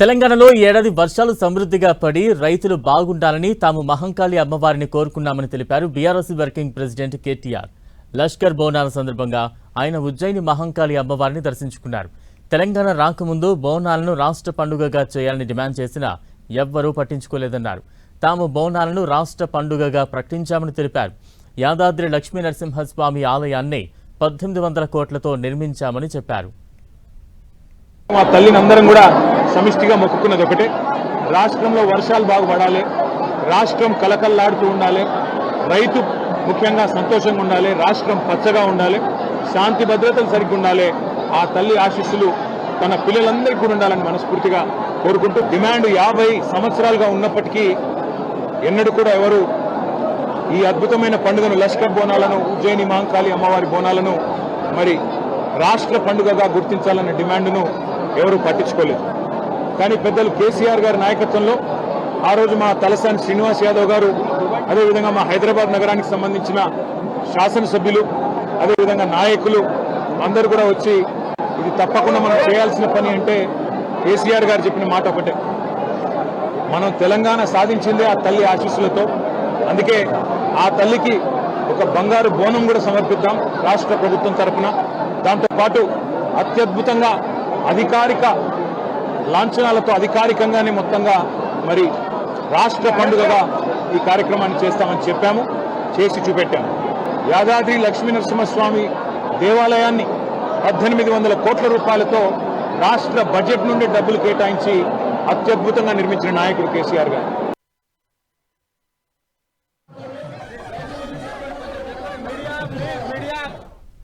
తెలంగాణలో ఈ ఏడాది వర్షాలు సమృద్ధిగా పడి రైతులు బాగుండాలని తాము మహంకాళి అమ్మవారిని కోరుకున్నామని తెలిపారు BRS working president KTR. Lashkar బోనాల సందర్భంగా ఆయన ఉజ్జయిని మహంకాళి అమ్మవారిని దర్శించుకున్నారు. తెలంగాణ రాకముందు బోనాలను రాష్ట్ర పండుగగా చేయాలని డిమాండ్ చేసినా ఎవ్వరూ పట్టించుకోలేదన్నారు. తాము బోనాలను రాష్ట్ర పండుగగా ప్రకటించామని తెలిపారు. యాదాద్రి లక్ష్మీ నరసింహస్వామి ఆలయాన్ని 1800 కోట్లతో నిర్మించామని చెప్పారు. మా తల్లిని అందరం కూడా సమిష్టిగా మొక్కుకున్నది ఒకటే, రాష్ట్రంలో వర్షాలు బాగుపడాలి, రాష్ట్రం కలకల్లాడుతూ ఉండాలి, రైతు ముఖ్యంగా సంతోషంగా ఉండాలి, రాష్ట్రం పచ్చగా ఉండాలి, శాంతి భద్రతలు సరిగ్గా ఉండాలి. ఆ తల్లి ఆశీస్సులు తన పిల్లలందరికీ కూడా ఉండాలని మనస్ఫూర్తిగా కోరుకుంటూ, డిమాండ్ 50 సంవత్సరాలుగా ఉన్నప్పటికీ ఎన్నడూ కూడా ఎవరు ఈ అద్భుతమైన పండుగను లష్కర్ బోనాలను, ఉజ్జయిని మహంకాళి అమ్మవారి బోనాలను మరి రాష్ట్ర పండుగగా గుర్తించాలన్న డిమాండ్ను ఎవరు పట్టించుకోలేదు. కానీ పెద్దలు కేసీఆర్ గారి నాయకత్వంలో ఆ రోజు మా తలసాని శ్రీనివాస్ యాదవ్ గారు, అదేవిధంగా మా హైదరాబాద్ నగరానికి సంబంధించిన శాసనసభ్యులు, అదేవిధంగా నాయకులు అందరూ కూడా వచ్చి ఇది తప్పకుండా మనం చేయాల్సిన పని అంటే కేసీఆర్ గారు చెప్పిన మాట ఒకటే, మనం తెలంగాణ సాధించిందే ఆ తల్లి ఆశీస్సులతో. అందుకే ఆ తల్లికి ఒక బంగారు బోనం కూడా సమర్పిద్దాం రాష్ట్ర ప్రభుత్వం తరఫున. దాంతోపాటు అత్యద్భుతంగా అధికారిక లాంఛనాలతో అధికారికంగానే మొత్తంగా మరి రాష్ట్ర పండుగగా ఈ కార్యక్రమాన్ని చేస్తామని చెప్పాము, చేసి చూపెట్టాము. యాదాద్రి లక్ష్మీ నరసింహస్వామి దేవాలయాన్ని 1800 కోట్ల రూపాయలతో రాష్ట్ర బడ్జెట్ నుండి డబ్బులు కేటాయించి అత్యద్భుతంగా నిర్మించిన నాయకుడు కేసీఆర్ గారు.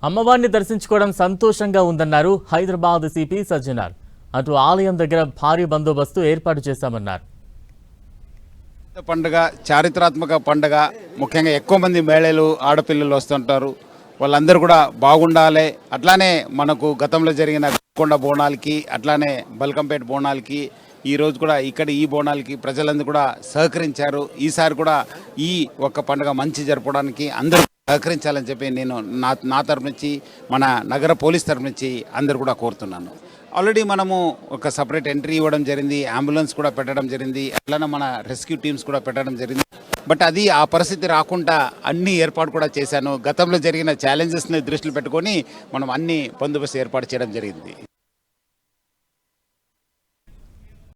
అమ్మవారిని దర్శించుకోవడం సంతోషంగా ఉందన్నారు హైదరాబాద్ సిపి సజ్జనార్. అటు ఆలయం దగ్గర భారీ బందోబస్తు ఏర్పాటు చేశామన్నారు. పండుగ చారిత్రాత్మక పండుగ, ముఖ్యంగా ఎక్కువ మంది మహిళలు ఆడపిల్లలు వస్తుంటారు, వాళ్ళందరూ కూడా బాగుండాలి. అట్లానే మనకు గతంలో జరిగిన కొండ బోనాలకి, అట్లానే బల్కంపేట బోనాలకి, ఈరోజు కూడా ఇక్కడ ఈ బోనాలకి ప్రజలందరూ కూడా సహకరించారు. ఈసారి కూడా ఈ ఒక్క పండుగ మంచి జరపడానికి అందరూ సహకరించాలని చెప్పి నేను నా తరఫు నుంచి, మన నగర పోలీస్ తరఫు నుంచి అందరు కూడా కోరుతున్నాను. ఆల్రెడీ మనము ఒక సపరేట్ ఎంట్రీ ఇవ్వడం జరిగింది, అంబులెన్స్ కూడా పెట్టడం జరిగింది, అట్లనే మన రెస్క్యూ టీమ్స్ కూడా పెట్టడం జరిగింది. బట్ అది ఆ పరిస్థితి రాకుండా అన్ని ఏర్పాటు కూడా చేశాను. గతంలో జరిగిన ఛాలెంజెస్ని దృష్టిలో పెట్టుకొని మనం అన్ని బందోబస్తు ఏర్పాటు చేయడం జరిగింది.